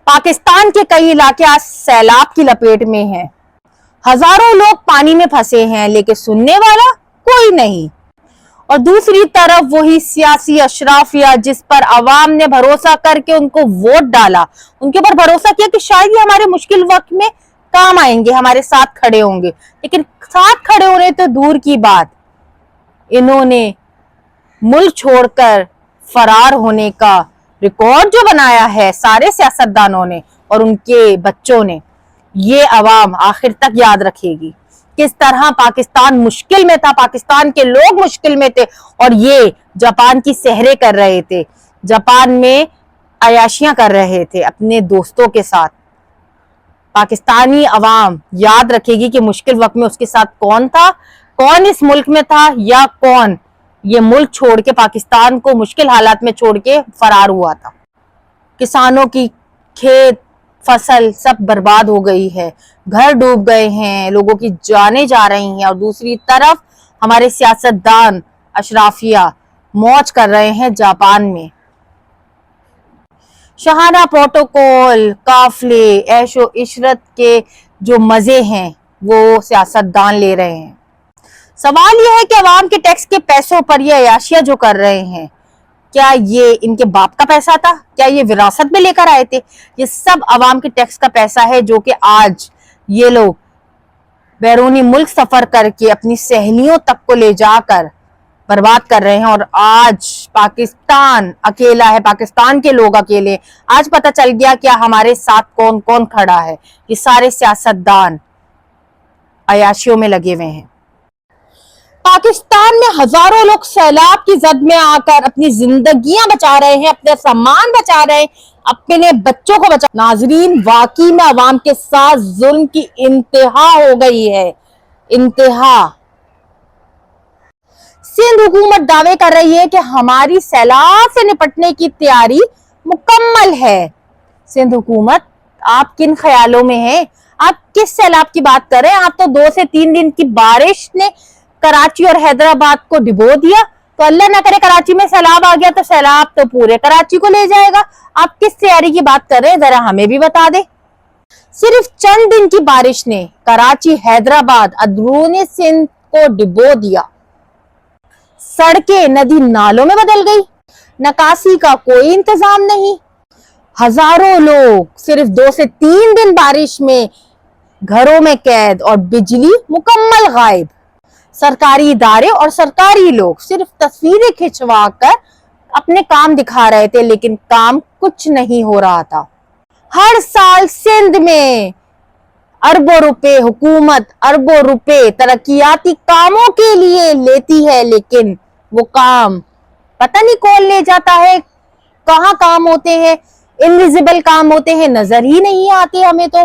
पाकिस्तान के कई इलाके आज सैलाब की लपेट में हैं। हजारों लोग पानी में फंसे हैं, लेकिन सुनने वाला कोई नहीं। और दूसरी तरफ वही सियासी अशराफिया जिस पर अवाम ने भरोसा करके उनको वोट डाला, उनके ऊपर भरोसा किया कि शायद ये हमारे मुश्किल वक्त में काम आएंगे, हमारे साथ खड़े होंगे, लेकिन साथ खड़े होने तो दूर की बात, इन्होंने मुल्क छोड़कर फरार होने का रिकॉर्ड जो बनाया है सारे सियासतदानों ने और उनके बच्चों ने, ये अवाम आखिर तक याद रखेगी। किस तरह पाकिस्तान मुश्किल में था, पाकिस्तान के लोग मुश्किल में थे और ये जापान की सहरें कर रहे थे, जापान में अयाशियां कर रहे थे अपने दोस्तों के साथ। पाकिस्तानी अवाम याद रखेगी कि मुश्किल वक्त में उसके साथ कौन था, कौन इस मुल्क में था, या कौन ये मुल्क छोड़ के, पाकिस्तान को मुश्किल हालात में छोड़ के फरार हुआ था। किसानों की खेत फसल सब बर्बाद हो गई है, घर डूब गए हैं, लोगों की जानें जा रही हैं, और दूसरी तरफ हमारे सियासतदान अशराफिया मौज कर रहे हैं जापान में। शहाना प्रोटोकॉल, काफले, ऐशो इशरत के जो मजे हैं वो सियासतदान ले रहे हैं। सवाल यह है कि अवाम के टैक्स के पैसों पर ये अयाशिया जो कर रहे हैं, क्या ये इनके बाप का पैसा था? क्या ये विरासत में लेकर आए थे? ये सब अवाम के टैक्स का पैसा है जो कि आज ये लोग बैरूनी मुल्क सफर करके अपनी सहेलियों तक को ले जाकर बर्बाद कर रहे हैं। और आज पाकिस्तान अकेला है, पाकिस्तान के लोग अकेले। आज पता चल गया क्या हमारे साथ कौन कौन खड़ा है। ये सारे सियासतदान अयाशियों में लगे हुए हैं। पाकिस्तान में हजारों लोग सैलाब की जद में आकर अपनी जिंदगियां बचा रहे हैं, अपने सामान बचा रहे हैं, अपने बच्चों को बचा। नाजरीन, वाकई में अवाम के साथ जुल्म की इंतहा हो गई है, इंतहा। सिंध हुकूमत दावे कर रही है कि हमारी सैलाब से निपटने की तैयारी मुकम्मल है। सिंध हुकूमत, आप किन ख्यालों में हैं? आप किस सैलाब की बात कर रहे हैं? आप तो 2 से 3 दिन की बारिश ने कराची और हैदराबाद को डुबो दिया, तो अल्लाह ना करे कराची में सैलाब आ गया तो सैलाब तो पूरे कराची को ले जाएगा। आप किस तैयारी की बात कर रहे हैं, जरा हमें भी बता दे। सिर्फ चंद दिन की बारिश ने कराची, हैदराबाद, अंदरूनी सिंध को डुबो दिया। सड़कें नदी नालों में बदल गई, निकासी का कोई इंतजाम नहीं। हजारों लोग सिर्फ 2 से 3 दिन बारिश में घरों में कैद और बिजली मुकम्मल गायब। सरकारी इदारे और सरकारी लोग सिर्फ तस्वीरें खिंचवा कर अपने काम दिखा रहे थे, लेकिन काम कुछ नहीं हो रहा था। हर साल सिंध में अरबों रुपए हुकूमत, अरबों रुपए तरक्याती कामों के लिए लेती है, लेकिन वो काम पता नहीं कौन ले जाता है, कहाँ काम होते हैं, इनविजिबल काम होते हैं, नजर ही नहीं आते हमें तो।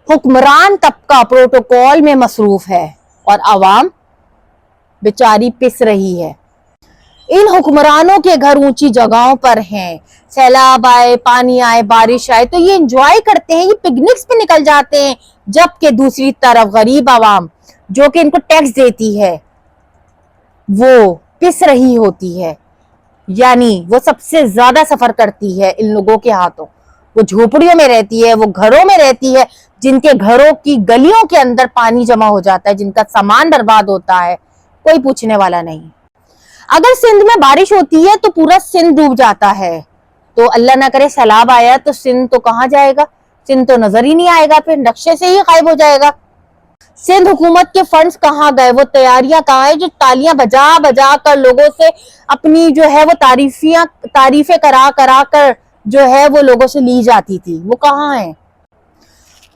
हुक्मरान तबका प्रोटोकॉल में मसरूफ है और अवाम बेचारी पिस रही है। इन हुक्मरानों के घर ऊंची जगहों पर हैं, सैलाब आए, पानी आए, बारिश आए तो ये एंजॉय करते हैं, ये पिकनिक्स पे निकल जाते हैं, जबकि दूसरी तरफ गरीब आवाम जो कि इनको टैक्स देती है वो पिस रही होती है, यानी वो सबसे ज्यादा सफर करती है इन लोगों के हाथों। वो झोपड़ियों में रहती है, वो घरों में रहती है, जिनके घरों की गलियों के अंदर पानी जमा हो जाता है, जिनका सामान बर्बाद होता है, कोई पूछने वाला नहीं। अगर सिंध में बारिश होती है तो पूरा सिंध डूब जाता है, तो अल्लाह ना करे सैलाब आया तो सिंध तो कहाँ जाएगा? सिंध तो नजर ही नहीं आएगा, फिर नक्शे से ही गायब हो जाएगा। सिंध हुकूमत के फंड्स कहाँ गए? वो तैयारियां कहाँ है जो तालियां बजा बजा कर लोगों से अपनी जो है वो तारीफें करा करा कर जो है वो लोगों से ली जाती थी, वो कहाँ है?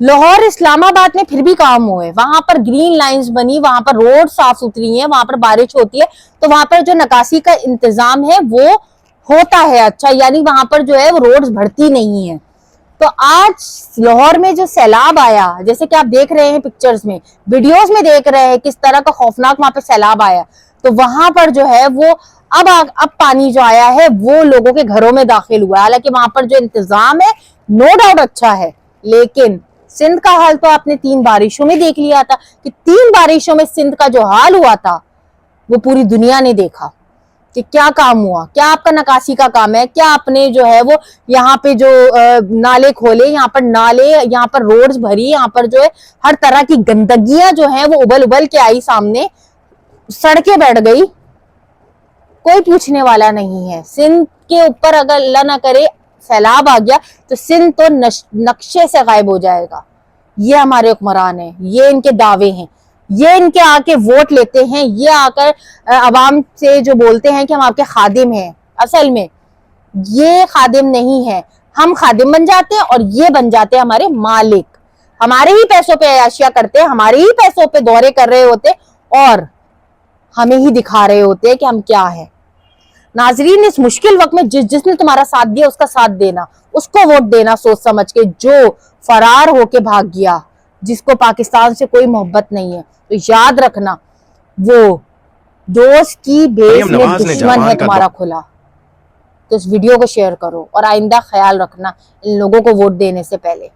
लाहौर, इस्लामाबाद में फिर भी काम हुए, वहां पर ग्रीन लाइंस बनी, वहां पर रोड साफ सुथरी है, वहां पर बारिश होती है तो वहां पर जो निकासी का इंतजाम है वो होता है अच्छा, यानी वहां पर जो है वो रोड्स भरती नहीं है। तो आज लाहौर में जो सैलाब आया, जैसे कि आप देख रहे हैं पिक्चर्स में, वीडियोस में देख रहे हैं किस तरह का खौफनाक वहां पर सैलाब आया, तो वहां पर जो है वो अब पानी जो आया है वो लोगों के घरों में दाखिल हुआ। हालांकि वहां पर जो इंतजाम है नो डाउट अच्छा है, लेकिन सिंध का हाल तो आपने 3 बारिशों में देख लिया था कि 3 बारिशों में सिंध का जो हाल हुआ था वो पूरी दुनिया ने देखा। کہ کیا کام ہوا, کیا آپ کا نکاسی کا کام ہے, کیا آپ نے جو ہے وہ یہاں پہ جو نالے کھولے, یہاں پر نالے, یہاں پر روڈز بھری, یہاں پر جو ہے ہر طرح کی گندگیاں جو ہیں وہ ابل ابل کے آئی سامنے, سڑکیں بیٹھ گئی, کوئی پوچھنے والا نہیں ہے. سندھ کے اوپر اگر اللہ نہ کرے سیلاب آ گیا تو سندھ تو نقشے سے غائب ہو جائے گا. یہ ہمارے حکمران ہیں, یہ ان کے دعوے ہیں, یہ ان کے آ کے ووٹ لیتے ہیں, یہ آ کر عوام سے جو بولتے ہیں کہ ہم آپ کے خادم ہیں. اصل میں یہ خادم نہیں ہے, ہم خادم بن جاتے ہیں اور یہ بن جاتے ہیں ہمارے مالک. ہمارے ہی پیسوں پہ عیاشیاں کرتے, ہمارے ہی پیسوں پہ دورے کر رہے ہوتے اور ہمیں ہی دکھا رہے ہوتے کہ ہم کیا ہیں. ناظرین, اس مشکل وقت میں جس نے تمہارا ساتھ دیا اس کا ساتھ دینا, اس کو ووٹ دینا سوچ سمجھ کے. جو فرار ہو کے بھاگ گیا, جس کو پاکستان سے کوئی محبت نہیں ہے, تو یاد رکھنا وہ دوست کی بیس میں دشمن ہے تمہارا کھلا. تو اس ویڈیو کو شیئر کرو اور آئندہ خیال رکھنا ان لوگوں کو ووٹ دینے سے پہلے.